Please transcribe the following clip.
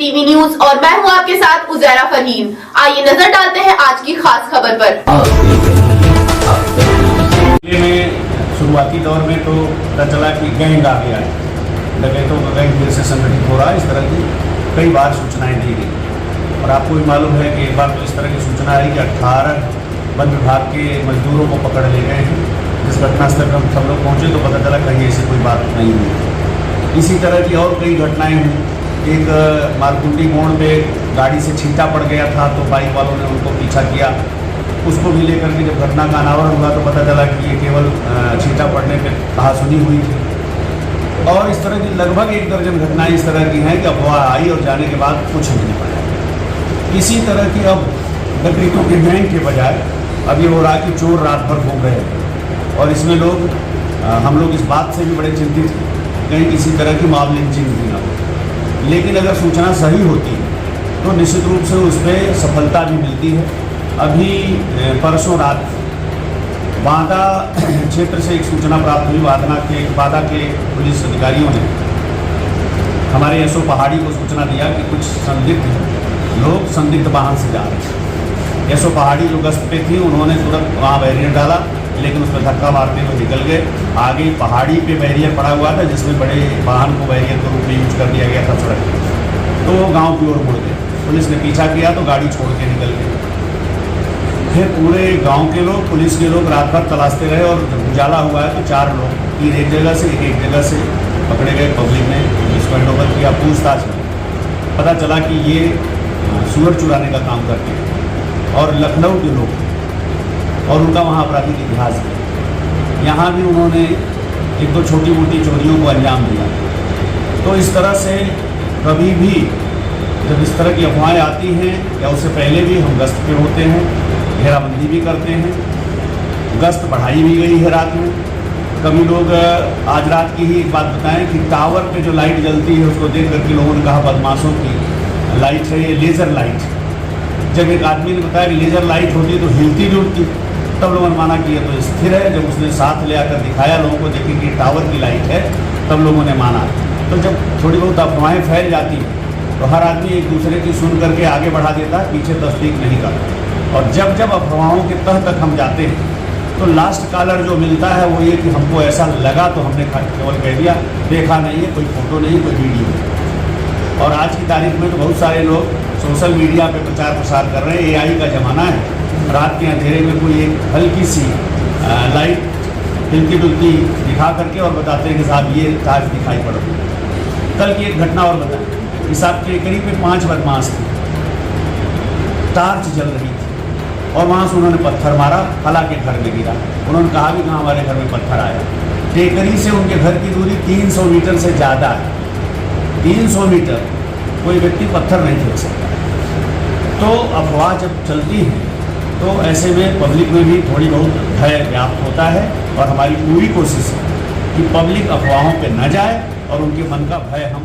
TV news और मैं हूं आपके साथ उजैरा फरहीन। आइए नजर डालते हैं आज की खास खबर पर। शुरुआती दौर में तो पता चला कि गैंग आ गया है, डकैतों का गैंग फिर से संगठित हो रहा है। इस तरह की कई बार सूचनाएं दी गई और आपको भी मालूम है कि एक बार तो इस तरह की सूचना आई कि 18 वन विभाग के मजदूरों को पकड़ ले गए हैं। जिस घटनास्थल पर हम सब लोग पहुँचे तो पता चला कहीं ऐसी कोई बात नहीं हुई। इसी तरह की और कई घटनाएं हुई। एक मालकुंडी मोड़ पे गाड़ी से छींटा पड़ गया था तो बाइक वालों ने उनको पीछा किया। उसको भी लेकर के जब घटना का अनावरण हुआ तो पता चला कि ये केवल छींटा पड़ने पर कहासुनी हुई थी। और इस तरह की लगभग 1 दर्जन घटनाएं इस तरह की हैं कि अफवाह आई और जाने के बाद कुछ नहीं पाया। इसी तरह की अब डकैतों के गैंग के बजाय अब ये हो रहा कि चोर रात भर घूम रहे हैं और इसमें हम लोग इस बात से भी बड़े चिंतित हैं कहीं किसी तरह की मॉब लिंचिंग भी ना हो। लेकिन अगर सूचना सही होती है तो निश्चित रूप से उस पर सफलता भी मिलती है। अभी परसों रात बांदा क्षेत्र से एक सूचना प्राप्त हुई। बांदा के पुलिस अधिकारियों ने हमारे एसओ पहाड़ी को सूचना दिया कि कुछ संदिग्ध वाहन से जा रहे हैं। एसओ पहाड़ी जो गश्त पे थी उन्होंने तुरंत वहाँ बैरियर डाला, लेकिन उस पर धक्का मारते हुए निकल गए। आगे पहाड़ी पे बैरियर पड़ा हुआ था जिसमें बड़े वाहन को बैरियर के रूप में यूज कर दिया गया था सड़क पर, तो वो गाँव की ओर मुड़ गए। पुलिस ने पीछा किया तो गाड़ी छोड़ के निकल गए। फिर पूरे गांव के लोग, पुलिस के लोग रात भर तलाशते रहे और उजाला हुआ है तो 4 लोग 3 एक जगह से एक जगह से पकड़े गए। पब्लिक ने इसको हैंडओवर किया। पूछताछ में पता चला कि ये सुअर चुराने का काम करते हैं और लखनऊ के लोग और उनका वहाँ आपराधिक इतिहास है। यहाँ भी उन्होंने 1-2 छोटी मोटी चोरियों को अंजाम दिया। तो इस तरह से कभी भी जब इस तरह की अफवाहें आती हैं या उससे पहले भी हम गश्त पे होते हैं, घेराबंदी भी करते हैं। गश्त बढ़ाई भी गई है रात में। कभी लोग आज रात की ही एक बात बताएं कि टावर पे जो लाइट जलती है उसको देख करके लोगों ने कहा बदमाशों की लाइट है ये लेज़र लाइट। जब एक आदमी ने बताया कि लेज़र लाइट होती तो हिलती भी उठती, तब लोगों ने माना कि ये तो स्थिर है। जब उसने साथ ले आकर दिखाया लोगों को, देखें कि टावर की लाइट है, तब लोगों ने माना। तो जब थोड़ी बहुत अफवाहें फैल जाती हैं तो हर आदमी एक दूसरे की सुन करके आगे बढ़ा देता है, पीछे तस्दीक नहीं करता। और जब जब अफवाहों के तह तक हम जाते हैं तो लास्ट कॉलर जो मिलता है वो ये कि हमको ऐसा लगा तो हमने केवल कह दिया, देखा नहीं है, कोई फोटो नहीं, कोई वीडियो नहीं। और आज की तारीख में तो बहुत सारे लोग सोशल मीडिया पे प्रचार प्रसार कर रहे हैं। AI का ज़माना है। रात के अंधेरे में कोई एक हल्की सी लाइट हिलती डुलती दिखा करके और बताते हैं कि साहब ये ताज दिखाई पड़ रही है। कल की एक घटना और बताएं। इस आपके करीब में 5 बदमाश थे, टार्च जल रही थी और वहाँ से उन्होंने पत्थर मारा, फला के घर में गिरा। उन्होंने कहा भी कहाँ हमारे घर में पत्थर आया। टेकरी से उनके घर की दूरी 300 मीटर से ज़्यादा है। 300 मीटर कोई व्यक्ति पत्थर नहीं फेंक सकता। तो अफवाह जब चलती है तो ऐसे में पब्लिक में भी थोड़ी बहुत भय व्याप्त होता है और हमारी पूरी कोशिश है कि पब्लिक अफवाहों पे न जाए और उनके मन का भय हम